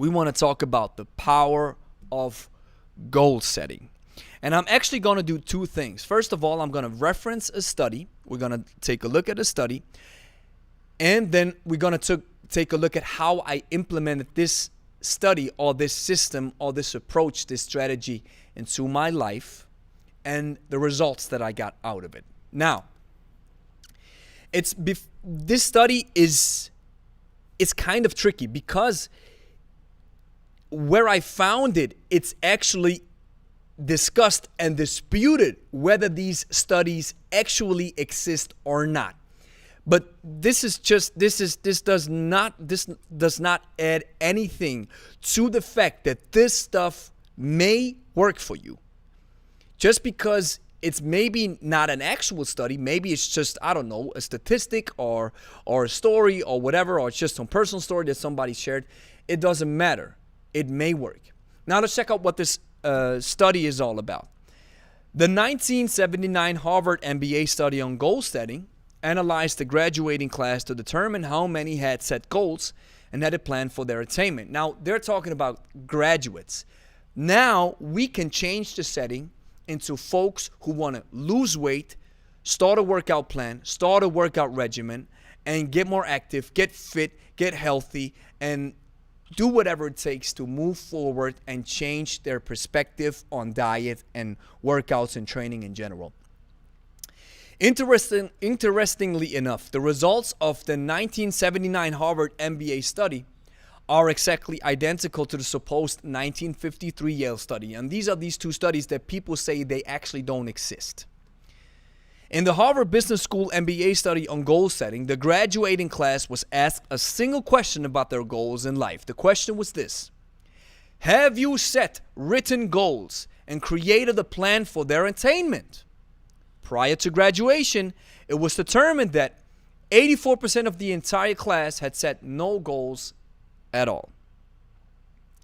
we want to talk about the power of goal setting. And I'm actually going to do two things. First of all, I'm going to reference a study. We're going to take a look at a study. And then we're going to take a look at how I implemented this study or this system or this approach, this strategy into my life and the results that I got out of it. Now, this study is kind of tricky because where I found it, it's actually discussed and disputed whether these studies actually exist or not. But this does not add anything to the fact that this stuff may work for you. Just because it's maybe not an actual study, maybe it's just, I don't know, a statistic or a story or whatever, or it's just some personal story that somebody shared. It doesn't matter. It may work. Now let's check out what this study is all about. The 1979 Harvard MBA study on goal setting analyzed the graduating class to determine how many had set goals and had a plan for their attainment. Now, they're talking about graduates. Now, we can change the setting into folks who want to lose weight, start a workout plan, start a workout regimen, and get more active, get fit, get healthy, and do whatever it takes to move forward and change their perspective on diet and workouts and training in general. Interestingly enough, the results of the 1979 Harvard MBA study are exactly identical to the supposed 1953 Yale study. And these are these two studies that people say they actually don't exist. In the Harvard Business School MBA study on goal setting, the graduating class was asked a single question about their goals in life. The question was this: have you set written goals and created a plan for their attainment? Prior to graduation, it was determined that 84% of the entire class had set no goals at all.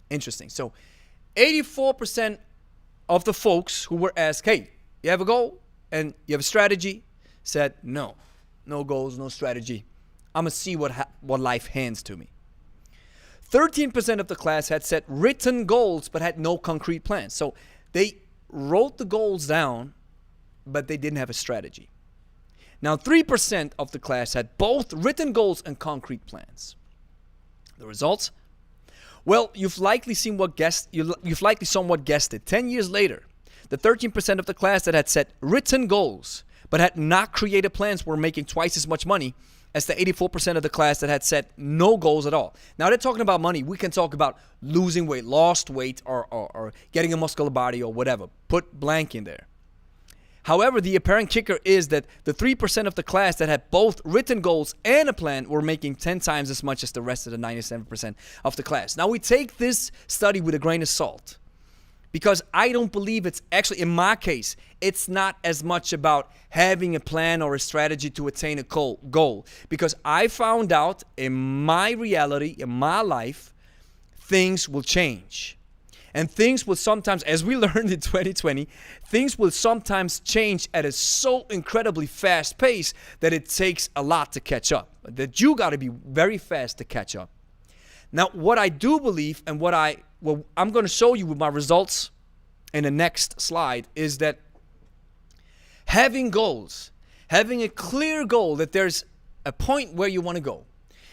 Interesting. So 84% of the folks who were asked, hey, you have a goal and you have a strategy, said no goals, no strategy. I'm going to see what life hands to me. 13% of the class had set written goals but had no concrete plans. So they wrote the goals down, but they didn't have a strategy. Now, 3% of the class had both written goals and concrete plans. The results? Well, you've likely somewhat guessed it. 10 years later, the 13% of the class that had set written goals but had not created plans were making twice as much money as the 84% of the class that had set no goals at all. Now, they're talking about money. We can talk about losing weight, lost weight, or getting a muscular body or whatever. Put blank in there. However, the apparent kicker is that the 3% of the class that had both written goals and a plan were making 10 times as much as the rest of the 97% of the class. Now, we take this study with a grain of salt because I don't believe it's actually, in my case, it's not as much about having a plan or a strategy to attain a goal. Because I found out in my reality, in my life, things will change. And things will sometimes, as we learned in 2020, things will sometimes change at a so incredibly fast pace that it takes a lot to catch up. That you got to be very fast to catch up. Now, what I do believe and what I'm going to show you with my results in the next slide is that having goals, having a clear goal that there's a point where you want to go,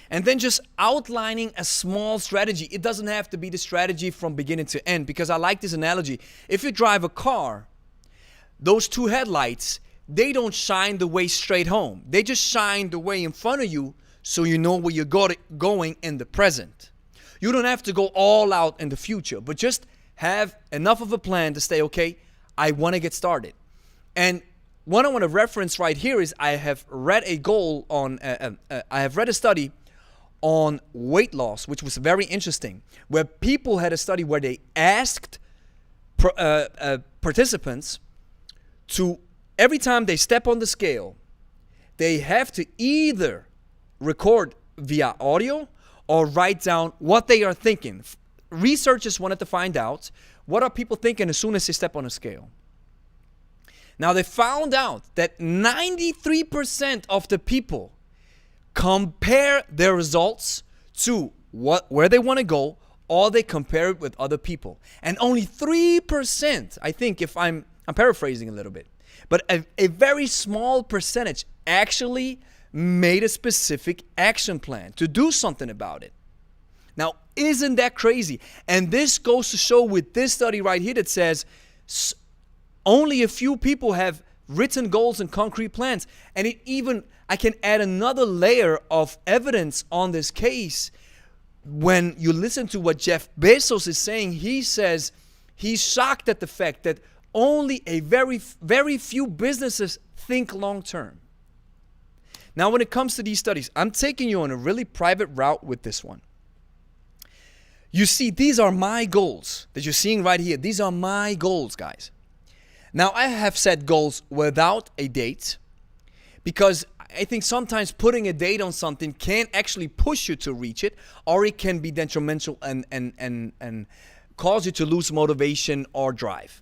and then just outlining a small strategy. It doesn't have to be the strategy from beginning to end, because I like this analogy. If you drive a car, those two headlights, they don't shine the way straight home. They just shine the way in front of you so you know where you're going in the present. You don't have to go all out in the future, but just have enough of a plan to say, okay, I want to get started. And what I want to reference right here is I have read a study on weight loss, which was very interesting, where people had a study where they asked participants to, every time they step on the scale, they have to either record via audio or write down what they are thinking. Researchers wanted to find out, what are people thinking as soon as they step on a scale? Now, they found out that 93% of the people compare their results to where they want to go or they compare it with other people. And only 3%, I think, if I'm paraphrasing a little bit, but a very small percentage actually made a specific action plan to do something about it. Now, isn't that crazy? And this goes to show with this study right here that says only a few people have written goals and concrete plans. And I can add another layer of evidence on this case. When you listen to what Jeff Bezos is saying, he says he's shocked at the fact that only a very, very few businesses think long term. Now, when it comes to these studies, I'm taking you on a really private route with this one. You see, these are my goals that you're seeing right here. These are my goals, guys. Now, I have set goals without a date because I think sometimes putting a date on something can actually push you to reach it, or it can be detrimental and cause you to lose motivation or drive.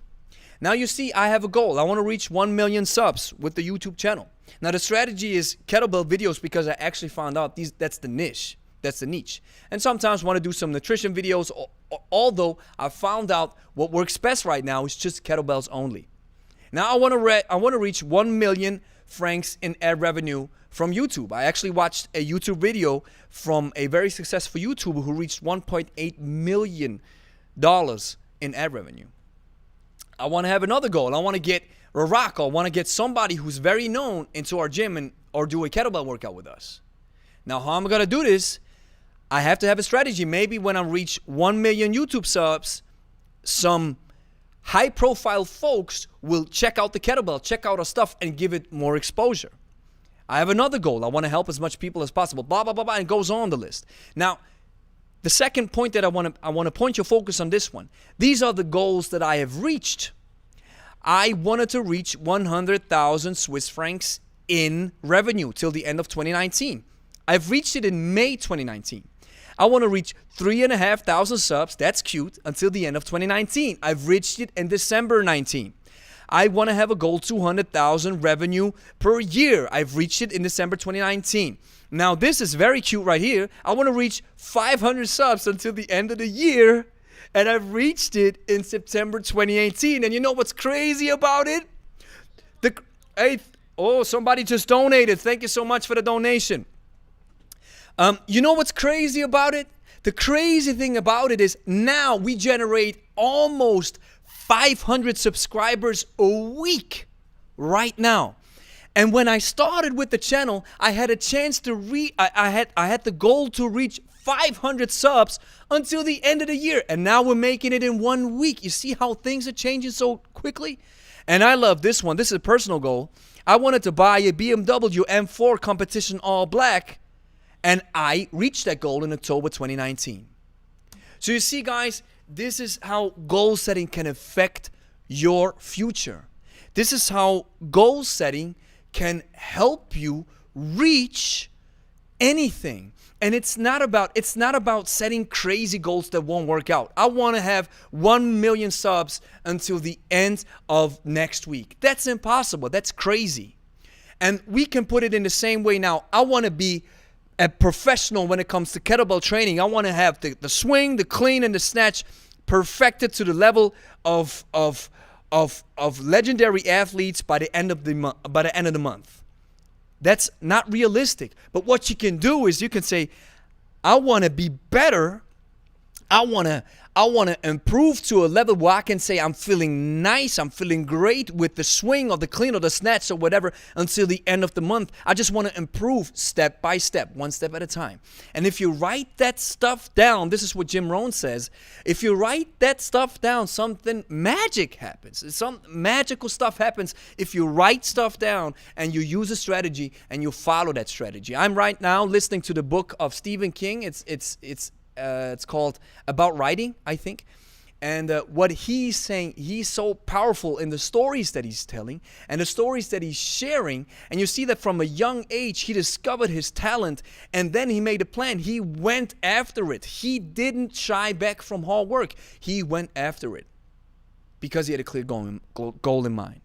Now, you see, I have a goal. I want to reach 1 million subs with the YouTube channel. Now, the strategy is kettlebell videos because I actually found out that's the niche. That's the niche. And sometimes want to do some nutrition videos, although I found out what works best right now is just kettlebells only. Now I want to reach 1 million francs in ad revenue from YouTube. I actually watched a YouTube video from a very successful YouTuber who reached $1.8 million in ad revenue. I want to have another goal. I want to get Rarak, or I want to get somebody who's very known into our gym or do a kettlebell workout with us. Now, how am I going to do this? I have to have a strategy. Maybe when I reach 1 million YouTube subs, some high-profile folks will check out the kettlebell, check out our stuff, and give it more exposure. I have another goal. I want to help as much people as possible. Blah, blah, blah, blah, and it goes on the list. Now, the second point that I want to point your focus on this one. These are the goals that I have reached. I wanted to reach 100,000 Swiss francs in revenue till the end of 2019. I've reached it in May 2019. I want to reach 3,500 subs, that's cute, until the end of 2019. I've reached it in December 19. I want to have a goal 200,000 revenue per year. I've reached it in December 2019. Now this is very cute right here. I want to reach 500 subs until the end of the year, and I've reached it in September 2018. And you know what's crazy about it? Somebody just donated. Thank you so much for the donation. You know what's crazy about it? The crazy thing about it is now we generate almost 500 subscribers a week right now. And when I started with the channel, I had a chance to I had the goal to reach 500 subs until the end of the year. And now we're making it in 1 week. You see how things are changing so quickly? And I love this one. This is a personal goal. I wanted to buy a BMW M4 Competition All Black, and I reached that goal in October 2019. So you see, guys, this is how goal setting can affect your future. This is how goal setting can help you reach anything. And it's not about setting crazy goals that won't work out. I want to have 1 million subs until the end of next week. That's impossible. That's crazy. And we can put it in the same way now. I want to be a professional when it comes to kettlebell training. I want to have the swing, the clean, and the snatch perfected to the level of legendary athletes by the end of the month. That's not realistic. But what you can do is you can say, I want to be better. I want to improve to a level where I can say I'm feeling nice, I'm feeling great with the swing or the clean or the snatch or whatever until the end of the month. I just want to improve step by step, one step at a time. And if you write that stuff down, this is what Jim Rohn says, if you write that stuff down, something magic happens. Some magical stuff happens if you write stuff down and you use a strategy and you follow that strategy. I'm right now listening to the book of Stephen King. It's called About Writing, I think. And what he's saying, he's so powerful in the stories that he's telling and the stories that he's sharing. And you see that from a young age, he discovered his talent and then he made a plan. He went after it. He didn't shy back from hard work. He went after it because he had a clear goal in mind.